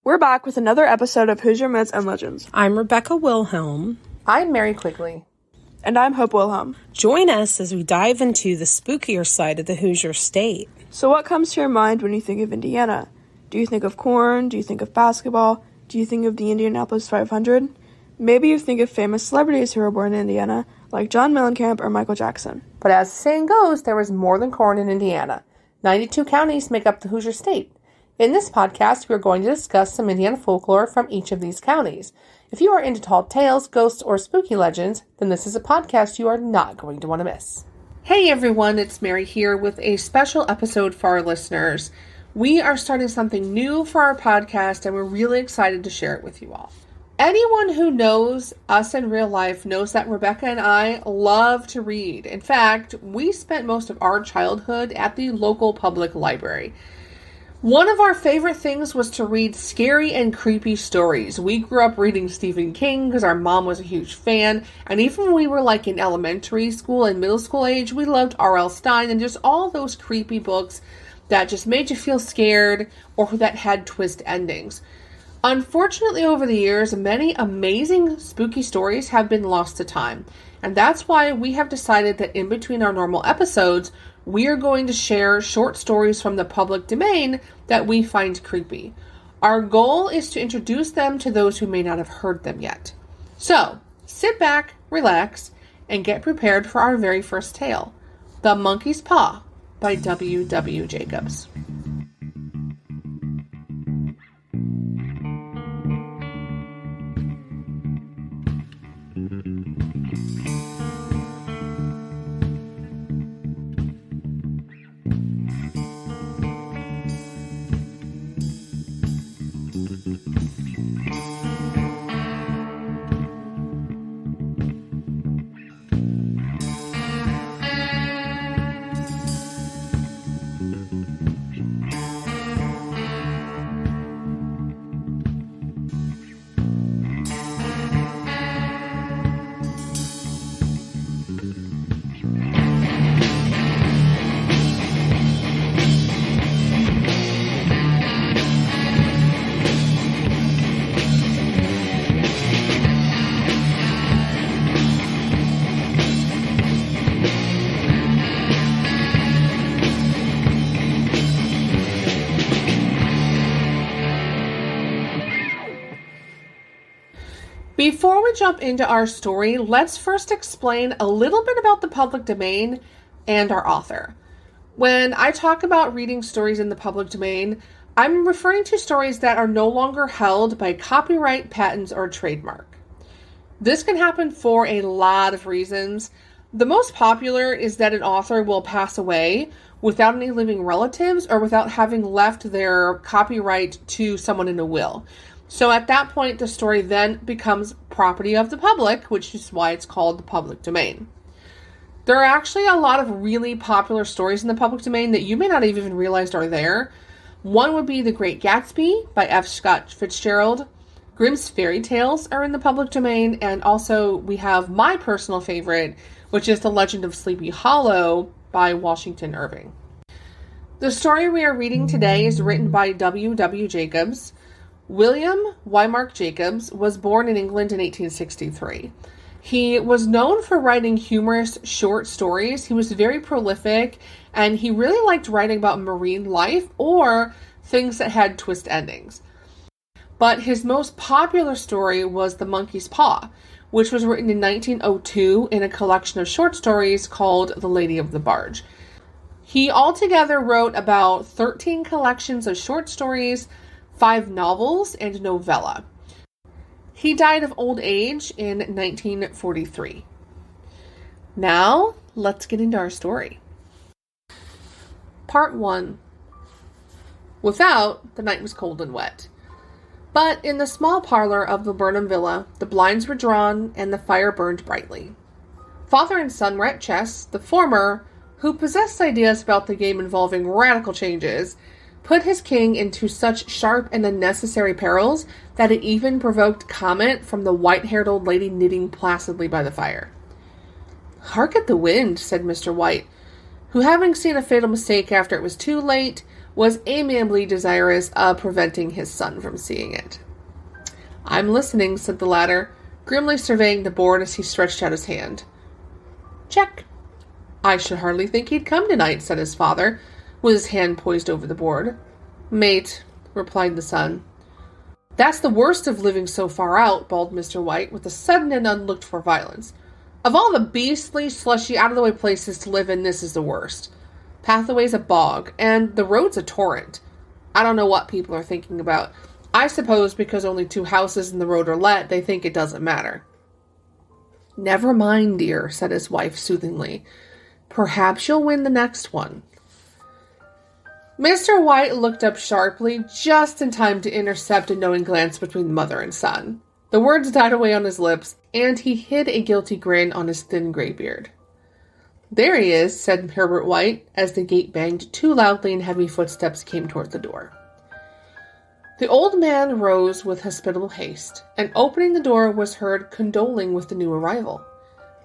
We're back with another episode of Hoosier Myths and Legends. I'm Rebecca Wilhelm. I'm Mary Quigley. And I'm Hope Wilhelm. Join us as we dive into the spookier side of the Hoosier state. So what comes to your mind when you think of Indiana? Do you think of corn? Do you think of basketball? Do you think of the Indianapolis 500? Maybe you think of famous celebrities who were born in Indiana, like John Mellencamp or Michael Jackson. But as the saying goes, there was more than corn in Indiana. 92 counties make up the Hoosier state. In this podcast, we are going to discuss some Indiana folklore from each of these counties. If you are into tall tales, ghosts, or spooky legends, then this is a podcast you are not going to want to miss. Hey everyone, it's Mary here with a special episode for our listeners. We are starting something new for our podcast and we're really excited to share it with you all. Anyone who knows us in real life knows that Rebecca and I love to read. In fact, we spent most of our childhood at the local public library. One of our favorite things was to read scary and creepy stories. We grew up reading Stephen King because our mom was a huge fan. And even when we were like in elementary school and middle school age, we loved R.L. Stine and just all those creepy books that just made you feel scared or that had twist endings. Unfortunately, over the years, many amazing spooky stories have been lost to time. And that's why we have decided that in between our normal episodes, we are going to share short stories from the public domain that we find creepy. Our goal is to introduce them to those who may not have heard them yet. So, sit back, relax, and get prepared for our very first tale, The Monkey's Paw by W.W. Jacobs. Before we jump into our story, let's first explain a little bit about the public domain and our author. When I talk about reading stories in the public domain, I'm referring to stories that are no longer held by copyright, patents, or trademark. This can happen for a lot of reasons. The most popular is that an author will pass away without any living relatives or without having left their copyright to someone in a will. So at that point, the story then becomes property of the public, which is why it's called the public domain. There are actually a lot of really popular stories in the public domain that you may not have even realized are there. One would be The Great Gatsby by F. Scott Fitzgerald. Grimm's Fairy Tales are in the public domain, and also we have my personal favorite, which is The Legend of Sleepy Hollow by Washington Irving. The story we are reading today is written by W.W. Jacobs. William Wymark Jacobs was born in England in 1863. He was known for writing humorous short stories. He was very prolific, and he really liked writing about marine life or things that had twist endings. But his most popular story was The Monkey's Paw, which was written in 1902 in a collection of short stories called The Lady of the Barge. He altogether wrote about 13 collections of short stories, 5 novels, and a novella. He died of old age in 1943. Now, let's get into our story. Part 1. Without, the night was cold and wet. But in the small parlor of the Burnham Villa, the blinds were drawn and the fire burned brightly. Father and son were at chess, the former, who possessed ideas about the game involving radical changes, put his king into such sharp and unnecessary perils that it even provoked comment from the white-haired old lady knitting placidly by the fire. "Hark at the wind," said Mr. White, who, having seen a fatal mistake after it was too late, was amiably desirous of preventing his son from seeing it. "I'm listening," said the latter, grimly surveying the board as he stretched out his hand. "Check." "I should hardly think he'd come tonight," said his father, with his hand poised over the board. "Mate," replied the son. "That's the worst of living so far out," bawled Mr. White, with a sudden and unlooked-for violence. "Of all the beastly, slushy, out-of-the-way places to live in, this is the worst. Pathaway's a bog, and the road's a torrent. I don't know what people are thinking about. I suppose because only 2 houses in the road are let, they think it doesn't matter." "Never mind, dear," said his wife soothingly. "Perhaps you'll win the next one." Mr. White looked up sharply, just in time to intercept a knowing glance between the mother and son. The words died away on his lips, and he hid a guilty grin on his thin gray beard. "There he is," said Herbert White, as the gate banged 2 loudly and heavy footsteps came toward the door. The old man rose with hospitable haste, and opening the door was heard condoling with the new arrival.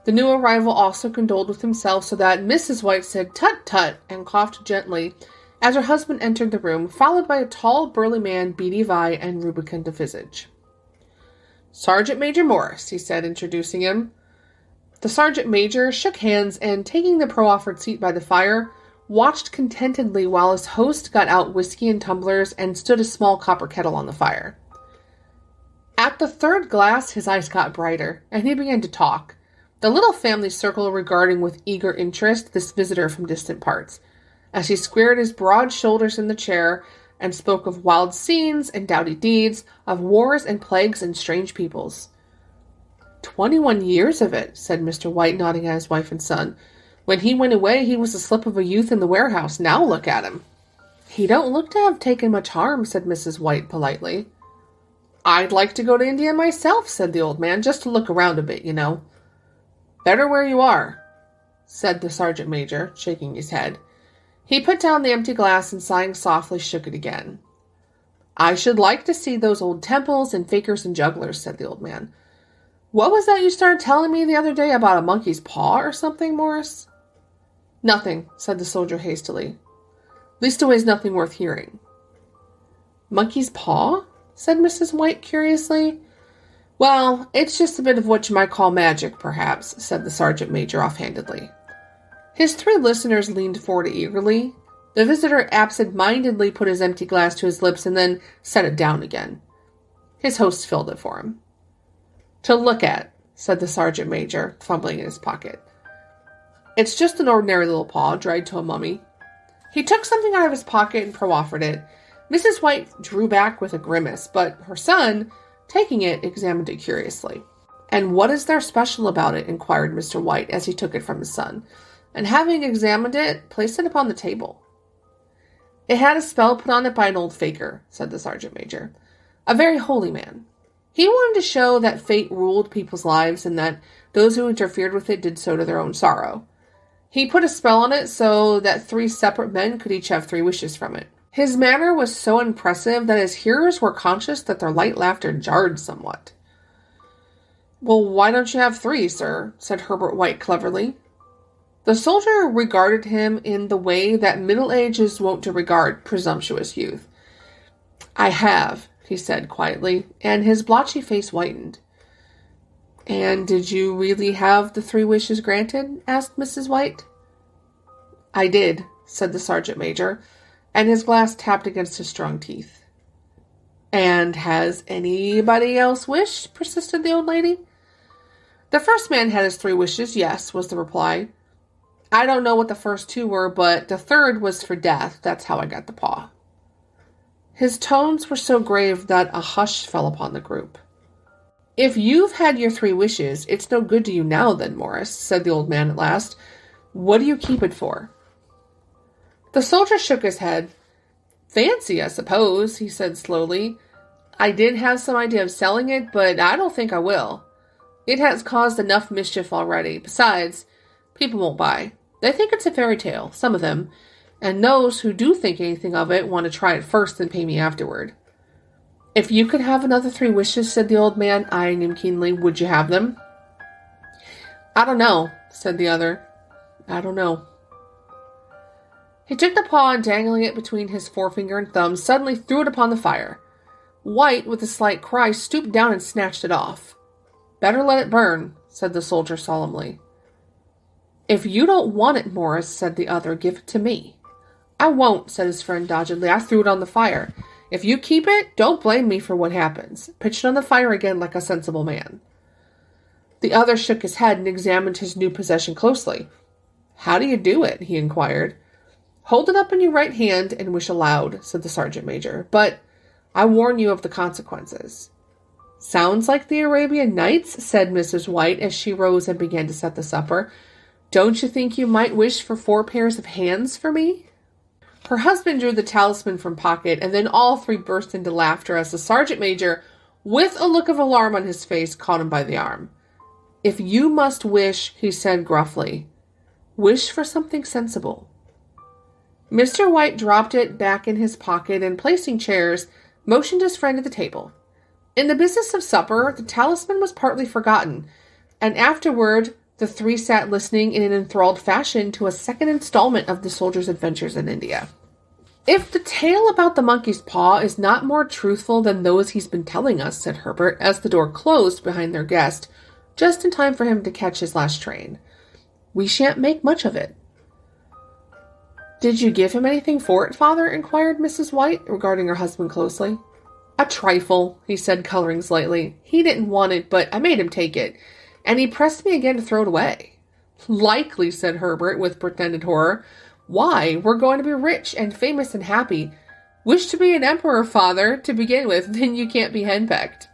The new arrival also condoled with himself, so that Mrs. White said "Tut, tut," and coughed gently as her husband entered the room, followed by a tall, burly man, beady of eye and rubicund of visage. "Sergeant Major Morris," he said, introducing him. The sergeant major shook hands and, taking the proffered seat by the fire, watched contentedly while his host got out whiskey and tumblers and stood a small copper kettle on the fire. At the 3rd glass, his eyes got brighter, and he began to talk, the little family circle regarding with eager interest this visitor from distant parts, as he squared his broad shoulders in the chair and spoke of wild scenes and doughty deeds, of wars and plagues and strange peoples. 21 years of it," said Mr. White, nodding at his wife and son. "When he went away, he was a slip of a youth in the warehouse. Now look at him." "He don't look to have taken much harm," said Mrs. White politely. "I'd like to go to India myself," said the old man, "just to look around a bit, you know." "Better where you are," said the sergeant major, shaking his head. He put down the empty glass and, sighing softly, shook it again. "I should like to see those old temples and fakers and jugglers," said the old man. "What was that you started telling me the other day about a monkey's paw or something, Morris?" "Nothing," said the soldier hastily. "Leastways nothing worth hearing." "Monkey's paw?" said Mrs. White curiously. "Well, it's just a bit of what you might call magic, perhaps," said the sergeant major offhandedly. His 3 listeners leaned forward eagerly. The visitor absent-mindedly put his empty glass to his lips and then set it down again. His host filled it for him. "To look at," said the sergeant major, fumbling in his pocket. "It's just an ordinary little paw, dried to a mummy." He took something out of his pocket and proffered it. Mrs. White drew back with a grimace, but her son, taking it, examined it curiously. "And what is there special about it?" inquired Mr. White as he took it from his son, and having examined it, placed it upon the table. "It had a spell put on it by an old faker," said the sergeant major. "A very holy man. He wanted to show that fate ruled people's lives and that those who interfered with it did so to their own sorrow. He put a spell on it so that 3 separate men could each have 3 wishes from it. His manner was so impressive that his hearers were conscious that their light laughter jarred somewhat. "Well, why don't you have 3, sir?" said Herbert White cleverly. The soldier regarded him in the way that middle age is wont to regard presumptuous youth. "I have," he said quietly, and his blotchy face whitened. "And did you really have the 3 wishes granted?" asked Mrs. White. "I did," said the sergeant major, and his glass tapped against his strong teeth. "And has anybody else wished?" persisted the old lady. "The first man had his 3 wishes, yes," was the reply. "I don't know what the first 2 were, but the 3rd was for death. That's how I got the paw." His tones were so grave that a hush fell upon the group. "If you've had your 3 wishes, it's no good to you now then, Morris," said the old man at last. "What do you keep it for?" The soldier shook his head. "Fancy, I suppose," he said slowly. "I did have some idea of selling it, but I don't think I will. It has caused enough mischief already. Besides, people won't buy. They think it's a fairy tale, some of them, and those who do think anything of it want to try it first and pay me afterward." "If you could have another 3 wishes," said the old man, eyeing him keenly, "would you have them?" "I don't know," said the other. "I don't know." He took the paw and, dangling it between his forefinger and thumb, suddenly threw it upon the fire. White, with a slight cry, stooped down and snatched it off. "Better let it burn," said the soldier solemnly. "If you don't want it, Morris," said the other, "give it to me." "I won't," said his friend doggedly. "I threw it on the fire. If you keep it, don't blame me for what happens. Pitch it on the fire again like a sensible man." The other shook his head and examined his new possession closely. "How do you do it?" he inquired. "Hold it up in your right hand and wish aloud," said the sergeant major. "But I warn you of the consequences." "Sounds like the Arabian Nights," said Mrs. White as she rose and began to set the supper. "Don't you think you might wish for 4 pairs of hands for me?" Her husband drew the talisman from pocket, and then all three burst into laughter as the sergeant major, with a look of alarm on his face, caught him by the arm. "If you must wish," he said gruffly, "wish for something sensible." Mr. White dropped it back in his pocket and, placing chairs, motioned his friend to the table. In the business of supper, the talisman was partly forgotten, and afterward the three sat listening in an enthralled fashion to a second installment of the soldier's adventures in India. "If the tale about the monkey's paw is not more truthful than those he's been telling us," said Herbert, as the door closed behind their guest, just in time for him to catch his last train, "we shan't make much of it." "Did you give him anything for it, father?" inquired Mrs. White, regarding her husband closely. "A trifle," he said, coloring slightly. "He didn't want it, but I made him take it, and he pressed me again to throw it away." "Likely," said Herbert, with pretended horror. "Why, we're going to be rich and famous and happy. Wish to be an emperor, father, to begin with, then you can't be henpecked."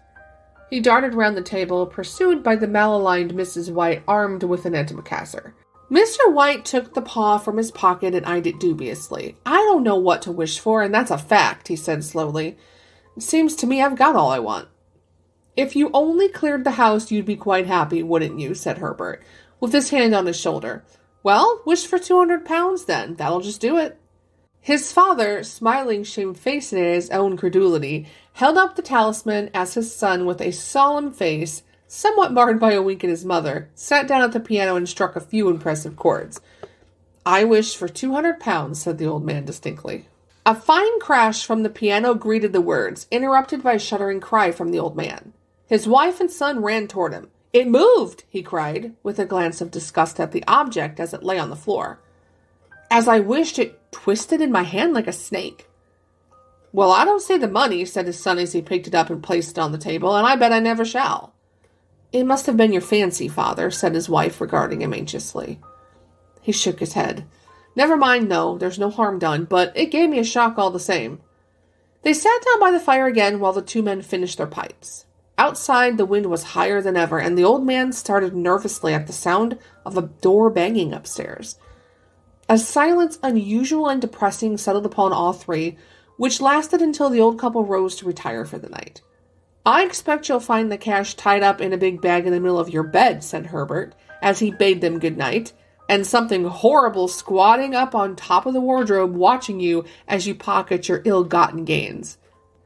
He darted round the table, pursued by the malaligned Mrs. White, armed with an antimacassar. Mr. White took the paw from his pocket and eyed it dubiously. "I don't know what to wish for, and that's a fact," he said slowly. "It seems to me I've got all I want." "If you only cleared the house, you'd be quite happy, wouldn't you?" said Herbert, with his hand on his shoulder. "Well, wish for £200 then. That'll just do it." His father, smiling shamefacedly at his own credulity, held up the talisman as his son, with a solemn face, somewhat marred by a wink at his mother, sat down at the piano and struck a few impressive chords. "I wish for £200, said the old man distinctly. A fine crash from the piano greeted the words, interrupted by a shuddering cry from the old man. His wife and son ran toward him. "It moved!" he cried, with a glance of disgust at the object as it lay on the floor. "As I wished, it twisted in my hand like a snake." "Well, I don't say the money," said his son as he picked it up and placed it on the table, "and I bet I never shall." "It must have been your fancy, father," said his wife, regarding him anxiously. He shook his head. "Never mind, no, there's no harm done, but it gave me a shock all the same." They sat down by the fire again while the two men finished their pipes. Outside, the wind was higher than ever, and the old man started nervously at the sound of a door banging upstairs. A silence unusual and depressing settled upon all three, which lasted until the old couple rose to retire for the night. "I expect you'll find the cash tied up in a big bag in the middle of your bed," said Herbert, as he bade them good night, "and something horrible squatting up on top of the wardrobe watching you as you pocket your ill-gotten gains."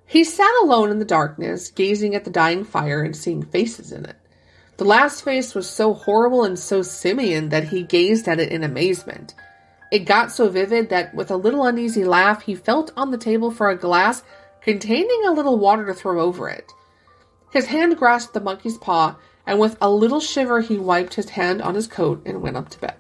He sat alone in the darkness, gazing at the dying fire and seeing faces in it. The last face was so horrible and so simian that he gazed at it in amazement. It got so vivid that, with a little uneasy laugh, he felt on the table for a glass containing a little water to throw over it. His hand grasped the monkey's paw, and with a little shiver he wiped his hand on his coat and went up to bed.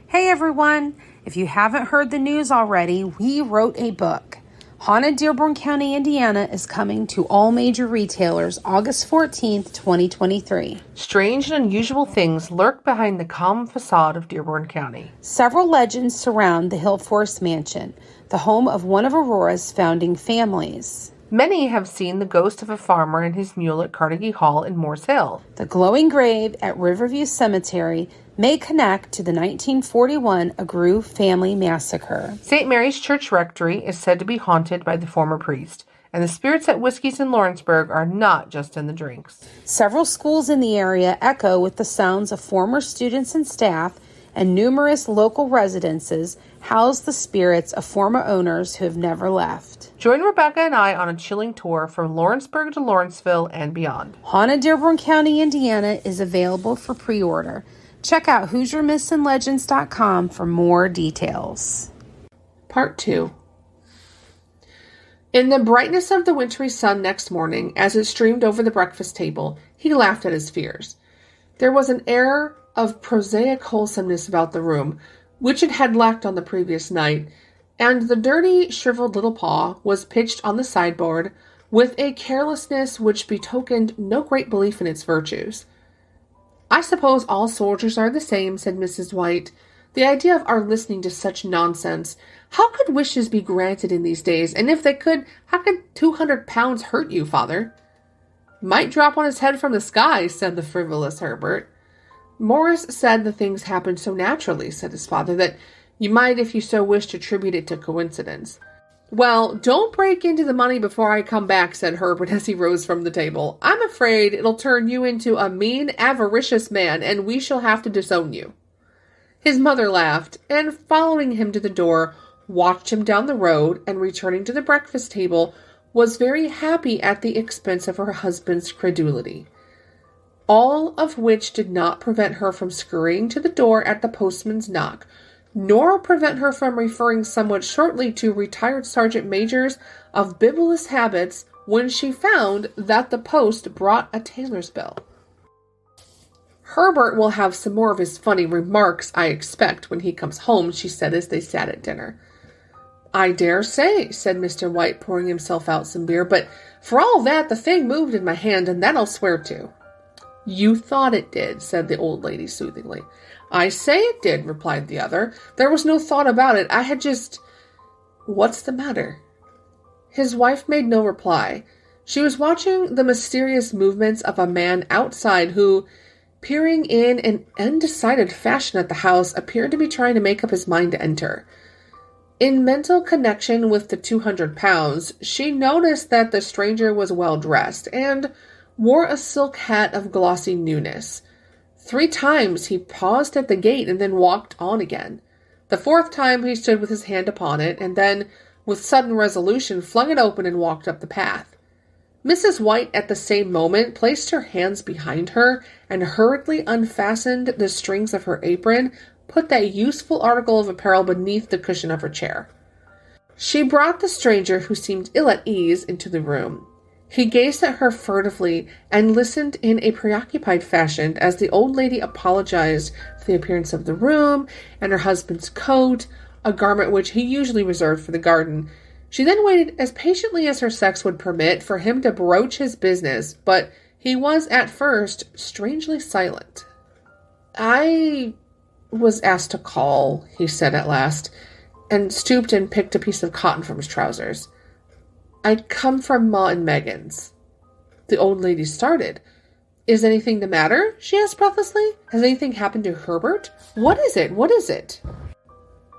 Hey everyone! If you haven't heard the news already, we wrote a book. Haunted Dearborn County, Indiana is coming to all major retailers August 14th, 2023. Strange and unusual things lurk behind the calm facade of Dearborn County. Several legends surround the Hill Forest Mansion, the home of one of Aurora's founding families. Many have seen the ghost of a farmer and his mule at Carnegie Hall in Morse Hill. The glowing grave at Riverview Cemetery may connect to the 1941 Agru family massacre. St. Mary's Church Rectory is said to be haunted by the former priest, and the spirits at Whiskey's in Lawrenceburg are not just in the drinks. Several schools in the area echo with the sounds of former students and staff, and numerous local residences house the spirits of former owners who have never left. Join Rebecca and I on a chilling tour from Lawrenceburg to Lawrenceville and beyond. Haunted Dearborn County, Indiana is available for pre-order. Check out HoosierMythsAndLegends.com for more details. Part 2. In the brightness of the wintry sun next morning, as it streamed over the breakfast table, he laughed at his fears. There was an air of prosaic wholesomeness about the room, which it had lacked on the previous night, and the dirty, shriveled little paw was pitched on the sideboard with a carelessness which betokened no great belief in its virtues. "I suppose all soldiers are the same," said Mrs. White. "The idea of our listening to such nonsense. How could wishes be granted in these days? And if they could, how could 200 pounds hurt you, father?" "Might drop on his head from the sky," said the frivolous Herbert. "Morris said the things happened so naturally," said his father, "that you might, if you so wished, attribute it to coincidence." "Well, don't break into the money before I come back," said Herbert as he rose from the table. "I'm afraid it'll turn you into a mean, avaricious man, and we shall have to disown you." His mother laughed, and following him to the door, watched him down the road, and returning to the breakfast table, was very happy at the expense of her husband's credulity. All of which did not prevent her from scurrying to the door at the postman's knock, nor prevent her from referring somewhat shortly to retired sergeant majors of bibulous habits when she found that the post brought a tailor's bill. "Herbert will have some more of his funny remarks, I expect, when he comes home," she said as they sat at dinner. "I dare say," said Mr. White, pouring himself out some beer, "but for all that, the thing moved in my hand, and that I'll swear to." "You thought it did," said the old lady soothingly. "I say it did," replied the other. "There was no thought about it. I had just—" "What's the matter?" His wife made no reply. She was watching the mysterious movements of a man outside who, peering in an undecided fashion at the house, appeared to be trying to make up his mind to enter. In mental connection with the 200 pounds, she noticed that the stranger was well dressed and wore a silk hat of glossy newness. 3 times he paused at the gate and then walked on again. The 4th time he stood with his hand upon it, and then, with sudden resolution, flung it open and walked up the path. Mrs. White at the same moment placed her hands behind her and hurriedly unfastened the strings of her apron, put that useful article of apparel beneath the cushion of her chair. She brought the stranger, who seemed ill at ease, into the room. He gazed at her furtively and listened in a preoccupied fashion as the old lady apologized for the appearance of the room and her husband's coat, a garment which he usually reserved for the garden. She then waited as patiently as her sex would permit for him to broach his business, but he was at first strangely silent. "I was asked to call," he said at last, and stooped and picked a piece of cotton from his trousers. "I come from Ma and Megan's." The old lady started. "Is anything the matter?" she asked breathlessly. "Has anything happened to Herbert? What is it? What is it?"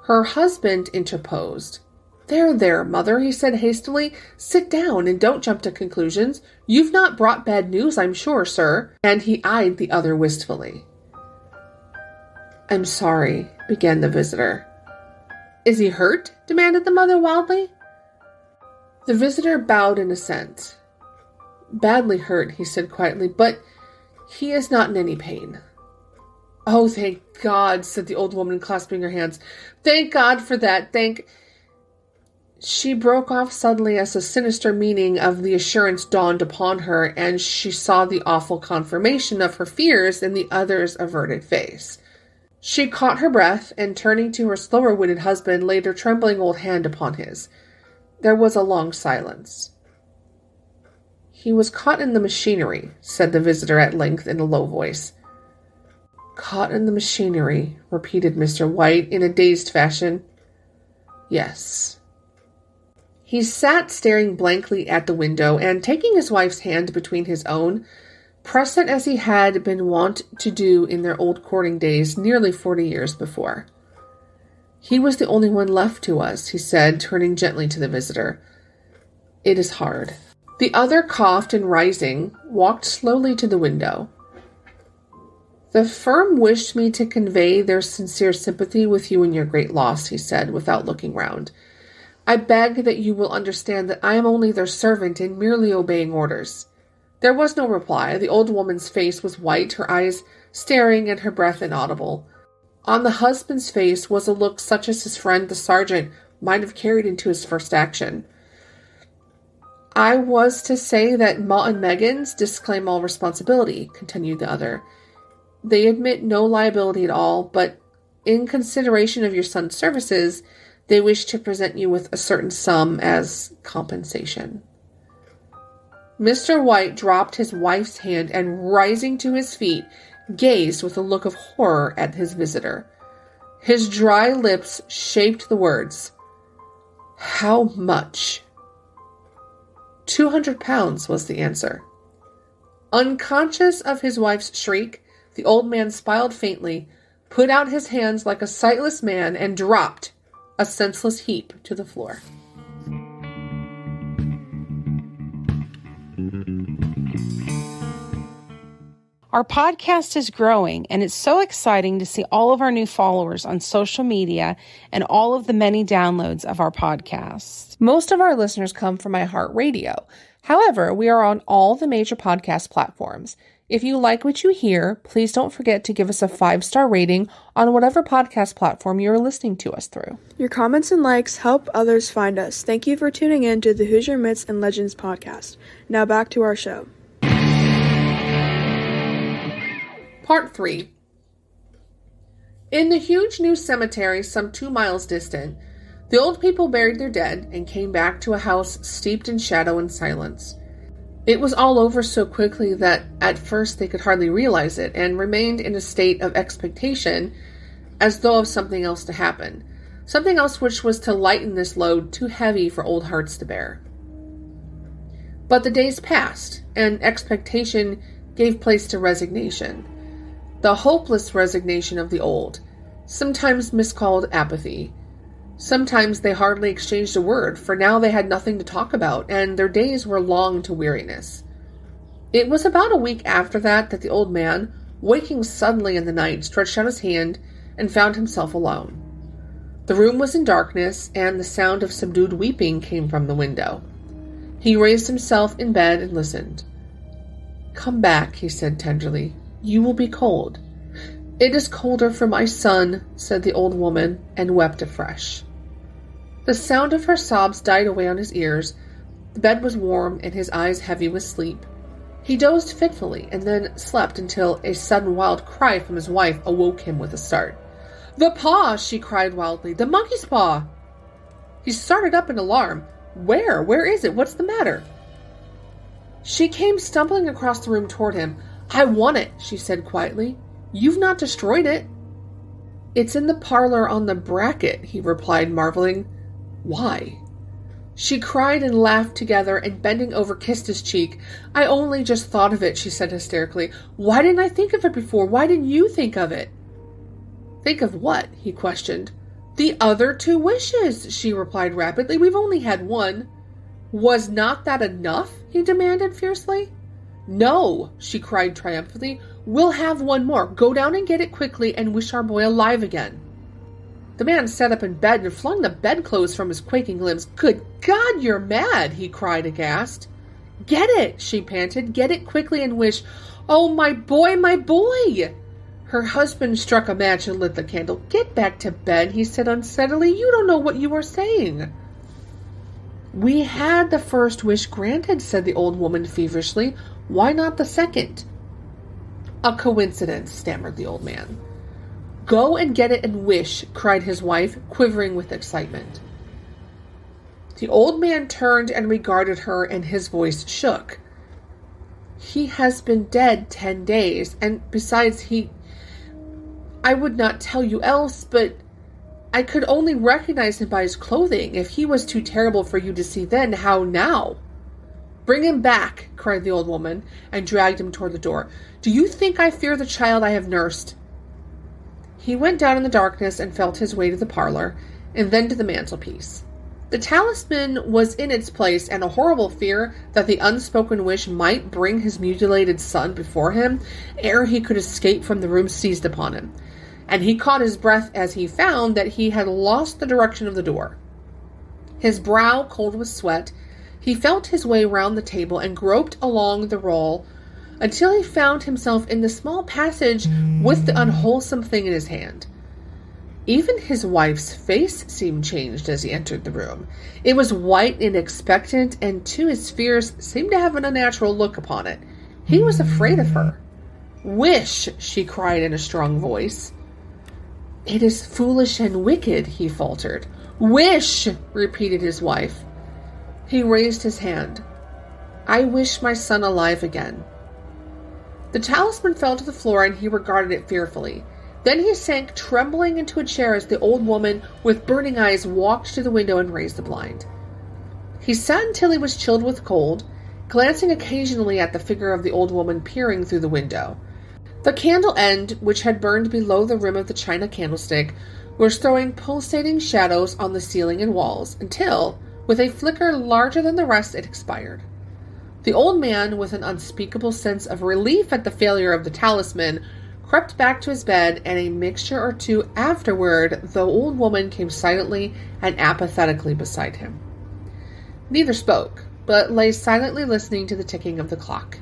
Her husband interposed. There, mother," he said hastily. "Sit down and don't jump to conclusions. You've not brought bad news, I'm sure, sir." And he eyed the other wistfully. "I'm sorry," began the visitor. "Is he hurt?" demanded the mother wildly. The visitor bowed in assent. "Badly hurt," he said quietly, "but he is not in any pain." "Oh, thank God," said the old woman, clasping her hands. "Thank God for that. She broke off suddenly as the sinister meaning of the assurance dawned upon her, and she saw the awful confirmation of her fears in the other's averted face. She caught her breath, and turning to her slower-witted husband, laid her trembling old hand upon his. There was a long silence. "He was caught in the machinery," said the visitor at length in a low voice. "Caught in the machinery," repeated Mr. White in a dazed fashion. "Yes." He sat staring blankly at the window, and taking his wife's hand between his own, pressed it as he had been wont to do in their old courting days nearly 40 years before. "He was the only one left to us," he said, turning gently to the visitor. "It is hard." The other coughed and, rising, walked slowly to the window. "The firm wished me to convey their sincere sympathy with you in your great loss," he said, without looking round. "I beg that you will understand that I am only their servant and merely obeying orders." There was no reply. The old woman's face was white, her eyes staring and her breath inaudible. On the husband's face was a look such as his friend the sergeant might have carried into his first action. "I was to say that Ma and Meggins disclaim all responsibility," continued the other. "They admit no liability at all, but in consideration of your son's services, they wish to present you with a certain sum as compensation." Mr. White dropped his wife's hand and, rising to his feet, gazed with a look of horror at his visitor. His dry lips shaped the words, "How much?" £200 was the answer. Unconscious of his wife's shriek, the old man smiled faintly, put out his hands like a sightless man, and dropped, a senseless heap, to the floor. Our podcast is growing, and it's so exciting to see all of our new followers on social media and all of the many downloads of our podcast. Most of our listeners come from iHeartRadio. However, we are on all the major podcast platforms. If you like what you hear, please don't forget to give us a 5-star rating on whatever podcast platform you are listening to us through. Your comments and likes help others find us. Thank you for tuning in to the Hoosier Myths and Legends podcast. Now back to our show. Part 3. In the huge new cemetery some 2 miles distant, the old people buried their dead and came back to a house steeped in shadow and silence. It was all over so quickly that at first they could hardly realize it and remained in a state of expectation as though of something else to happen, something else which was to lighten this load too heavy for old hearts to bear. But the days passed, and expectation gave place to resignation. The hopeless resignation of the old, sometimes miscalled apathy. Sometimes they hardly exchanged a word, for now they had nothing to talk about, and their days were long to weariness. It was about a week after that the old man, waking suddenly in the night, stretched out his hand and found himself alone. The room was in darkness, and the sound of subdued weeping came from the window. He raised himself in bed and listened. "Come back," he said tenderly. "You will be cold." "It is colder for my son," said the old woman, and wept afresh. The sound of her sobs died away on his ears. The bed was warm, and his eyes heavy with sleep. He dozed fitfully, and then slept until a sudden wild cry from his wife awoke him with a start. "The paw!" she cried wildly. "The monkey's paw!" He started up in alarm. "Where? Where is it? What's the matter?" She came stumbling across the room toward him. "I want it," she said quietly. "You've not destroyed it." "It's in the parlor on the bracket," he replied, marveling. "Why?" She cried and laughed together, and bending over kissed his cheek. "I only just thought of it," she said hysterically. "Why didn't I think of it before? Why didn't you think of it?" "Think of what?" he questioned. "The other 2 wishes," she replied rapidly. "We've only had one." "Was not that enough?" he demanded fiercely. "No," she cried triumphantly. "We'll have one more. Go down and get it quickly and wish our boy alive again." The man sat up in bed and flung the bedclothes from his quaking limbs. "Good God, you're mad!" he cried aghast. "Get it," she panted. "Get it quickly and wish, oh, my boy, my boy!" Her husband struck a match and lit the candle. "Get back to bed," he said unsteadily. "You don't know what you are saying." "We had the first wish granted," said the old woman feverishly. "Why not the second?" "A coincidence," stammered the old man. "Go and get it and wish," cried his wife, quivering with excitement. The old man turned and regarded her, and his voice shook. "He has been dead 10 days, and besides I would not tell you else, but I could only recognize him by his clothing. If he was too terrible for you to see then, how now?" "Bring him back," cried the old woman, and dragged him toward the door. "Do you think I fear the child I have nursed?" He went down in the darkness and felt his way to the parlor, and then to the mantelpiece. The talisman was in its place, and a horrible fear that the unspoken wish might bring his mutilated son before him ere he could escape from the room seized upon him. And he caught his breath as he found that he had lost the direction of the door. His brow cold with sweat, he felt his way round the table and groped along the roll until he found himself in the small passage with the unwholesome thing in his hand. Even his wife's face seemed changed as he entered the room. It was white and expectant, and to his fears seemed to have an unnatural look upon it. He was afraid of her. "Wish," she cried in a strong voice. "It is foolish and wicked," he faltered. "Wish," repeated his wife. He raised his hand. "I wish my son alive again." The talisman fell to the floor, and he regarded it fearfully. Then he sank trembling into a chair as the old woman with burning eyes walked to the window and raised the blind. He sat until he was chilled with cold, glancing occasionally at the figure of the old woman peering through the window. The candle end, which had burned below the rim of the china candlestick, was throwing pulsating shadows on the ceiling and walls, until, with a flicker larger than the rest, it expired. The old man, with an unspeakable sense of relief at the failure of the talisman, crept back to his bed, and a mixture or two afterward, the old woman came silently and apathetically beside him. Neither spoke, but lay silently listening to the ticking of the clock.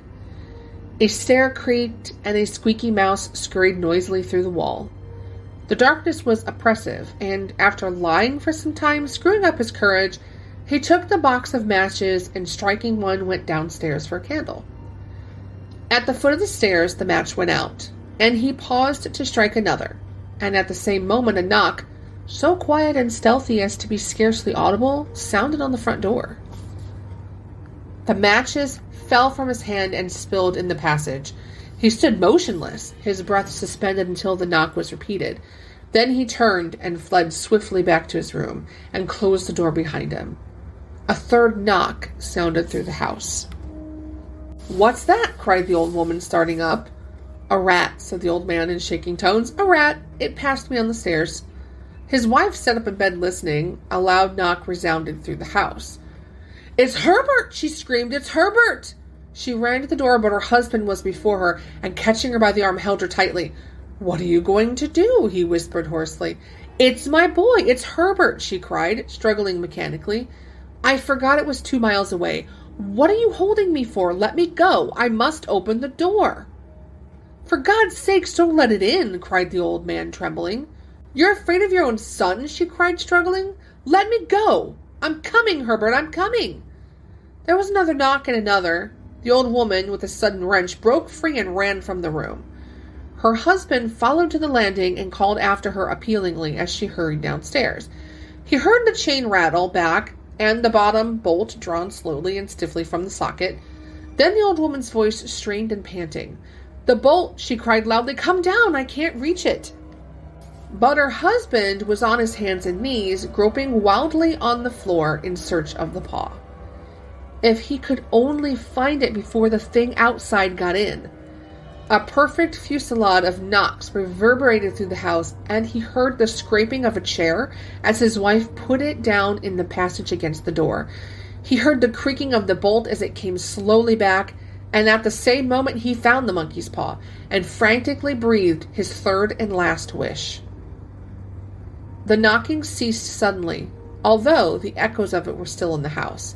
A stair creaked, and a squeaky mouse scurried noisily through the wall. The darkness was oppressive, and after lying for some time, screwing up his courage, he took the box of matches and, striking one, went downstairs for a candle. At the foot of the stairs, the match went out, and he paused to strike another, and at the same moment a knock, so quiet and stealthy as to be scarcely audible, sounded on the front door. The matches fell from his hand and spilled in the passage. He stood motionless, his breath suspended until the knock was repeated. Then he turned and fled swiftly back to his room, and closed the door behind him. A third knock sounded through the house. "What's that?" cried the old woman, starting up. "A rat," said the old man in shaking tones. "A rat. It passed me on the stairs." His wife sat up in bed listening. A loud knock resounded through the house. "It's Herbert!" she screamed. "It's Herbert!" She ran to the door, but her husband was before her, and catching her by the arm, held her tightly. "What are you going to do?" he whispered hoarsely. "It's my boy! It's Herbert!" she cried, struggling mechanically. "I forgot it was 2 miles away. What are you holding me for? Let me go. I must open the door." "For God's sakes, don't let it in," cried the old man, trembling. "You're afraid of your own son?" she cried, struggling. "Let me go. I'm coming, Herbert, I'm coming." There was another knock and another. The old woman, with a sudden wrench, broke free and ran from the room. Her husband followed to the landing and called after her appealingly as she hurried downstairs. He heard the chain rattle back and the bottom bolt drawn slowly and stiffly from the socket. Then the old woman's voice strained and panting. "The bolt," she cried loudly. "Come down, I can't reach it." But her husband was on his hands and knees, groping wildly on the floor in search of the paw. If he could only find it before the thing outside got in. A perfect fusillade of knocks reverberated through the house, and he heard the scraping of a chair as his wife put it down in the passage against the door. He heard the creaking of the bolt as it came slowly back, and at the same moment he found the monkey's paw, and frantically breathed his third and last wish. The knocking ceased suddenly, although the echoes of it were still in the house.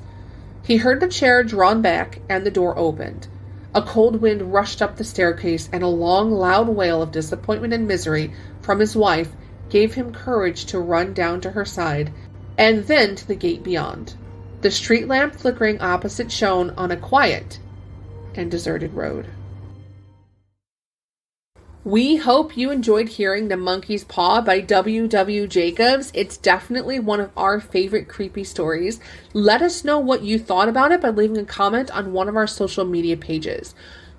He heard the chair drawn back, and the door opened. A cold wind rushed up the staircase, and a long, loud wail of disappointment and misery from his wife gave him courage to run down to her side, and then to the gate beyond. The street lamp flickering opposite shone on a quiet and deserted road. We hope you enjoyed hearing The Monkey's Paw by W.W. Jacobs. It's definitely one of our favorite creepy stories. Let us know what you thought about it by leaving a comment on one of our social media pages.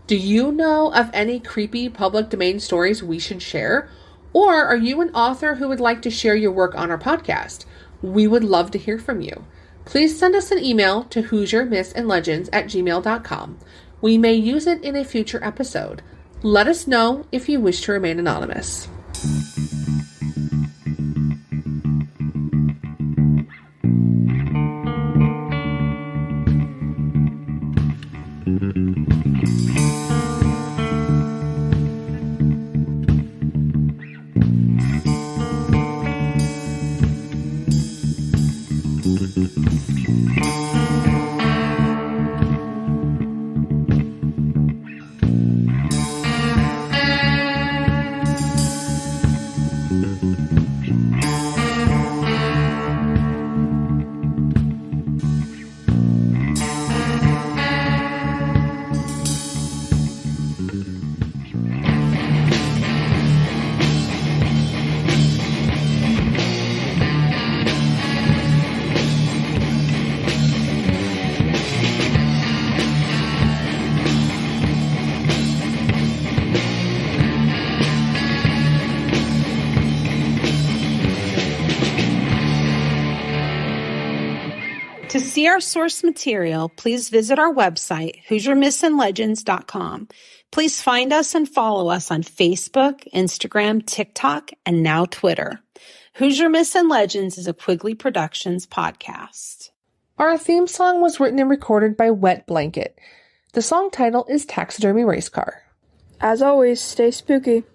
Do you know of any creepy public domain stories we should share? Or are you an author who would like to share your work on our podcast? We would love to hear from you. Please send us an email to HoosierMythsAndLegends@gmail.com. We may use it in a future episode. Let us know if you wish to remain anonymous. To see our source material, please visit our website, HoosierMythsAndLegends.com. Please find us and follow us on Facebook, Instagram, TikTok, and now Twitter. Hoosier Myths and Legends is a Quigley Productions podcast. Our theme song was written and recorded by Wet Blanket. The song title is Taxidermy Race Car. As always, stay spooky.